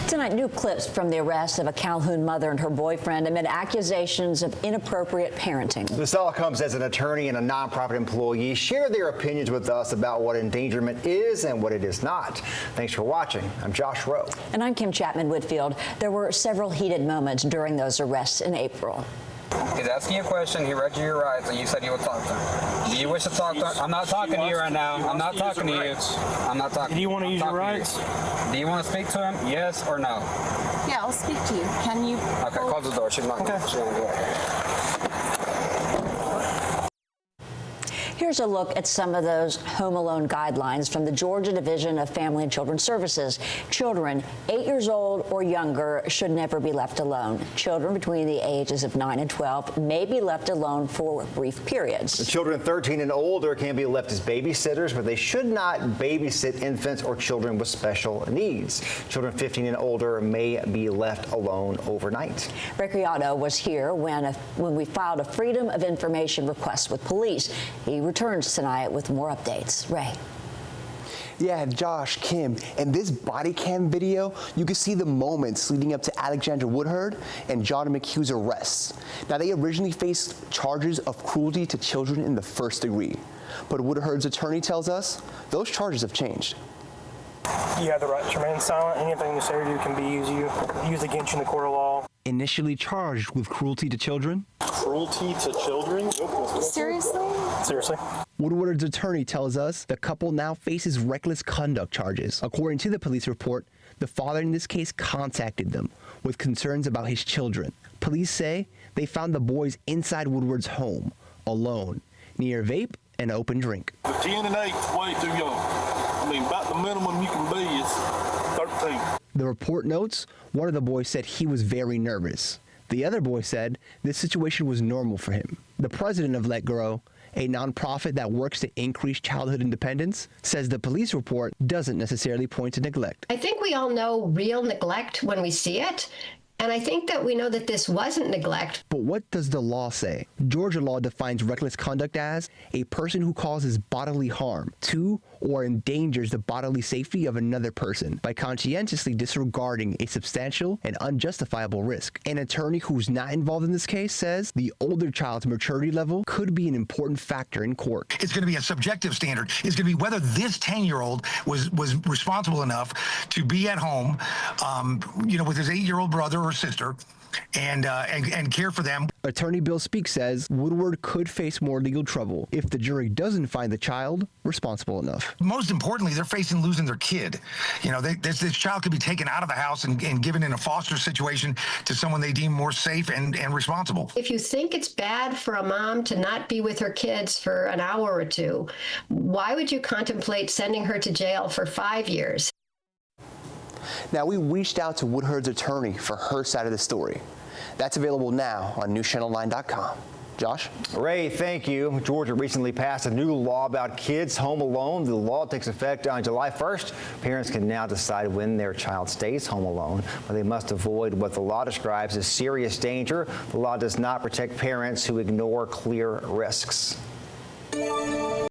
Tonight, new clips from the arrest of a Calhoun mother and her boyfriend amid accusations of inappropriate parenting. This all comes as an attorney and a nonprofit employee share their opinions with us about what endangerment is and what it is not. Thanks for watching. I'm Josh Rowe. And I'm Kim Chapman-Whitfield. There were several heated moments during those arrests in April. He's asking you a question. He read you your rights, and you said you would talk to him. Do you wish to talk to him? I'm not talking to you right now. I'm not talking to you. I'm not talking. Do you want to use your rights? Do you want to speak to him? Yes or no? Yeah, I'll speak to you. Can you? Okay, close the door. She's not going to do it. Here's a look at some of those Home Alone guidelines from the Georgia Division of Family and Children's Services. Children 8 years old or younger should never be left alone. Children between the ages of 9 and 12 may be left alone for brief periods. The children 13 and older can be left as babysitters, but they should not babysit infants or children with special needs. Children 15 and older may be left alone overnight. Ray Criado was here when we filed a Freedom of Information request with police. He returns tonight with more updates. Ray. Yeah, Josh, Kim, in this body cam video, you can see the moments leading up to Alexandra Woodhard and John McHugh's arrests. Now, they originally faced charges of cruelty to children in the first degree, but Woodhard's attorney tells us those charges have changed. You have the right to remain silent. Anything you say or do can be used against you in the court of law. Initially charged with cruelty to children. Cruelty to children? Seriously? Seriously. Woodward's attorney tells us the couple now faces reckless conduct charges. According to the police report, the father in this case contacted them with concerns about his children. Police say they found the boys inside Woodward's home, alone, near a vape and open drink. 10 and 8 is way too young. I mean, about the minimum you can be is 13. The report notes one of the boys said he was very nervous. The other boy said this situation was normal for him. The president of Let Grow, a nonprofit that works to increase childhood independence, says the police report doesn't necessarily point to neglect. I think we all know real neglect when we see it. And I think that we know that this wasn't neglect. But what does the law say? Georgia law defines reckless conduct as a person who causes bodily harm to or endangers the bodily safety of another person by conscientiously disregarding a substantial and unjustifiable risk. An attorney who's not involved in this case says the older child's maturity level could be an important factor in court. It's going to be a subjective standard. It's going to be whether this 10-year-old was responsible enough to be at home, with his 8-year-old brother or sister and care for them. Attorney Bill Speak says Woodward could face more legal trouble if the jury doesn't find the child responsible enough. Most importantly, they're facing losing their kid. This child could be taken out of the house and given in a foster situation to someone they deem more safe and responsible. If you think it's bad for a mom to not be with her kids for an hour or two, why would you contemplate sending her to jail for 5 years? Now, we reached out to Woodhard's attorney for her side of the story. That's available now on newschannel9.com. Josh? Ray, thank you. Georgia recently passed a new law about kids home alone. The law takes effect on July 1st. Parents can now decide when their child stays home alone, but they must avoid what the law describes as serious danger. The law does not protect parents who ignore clear risks.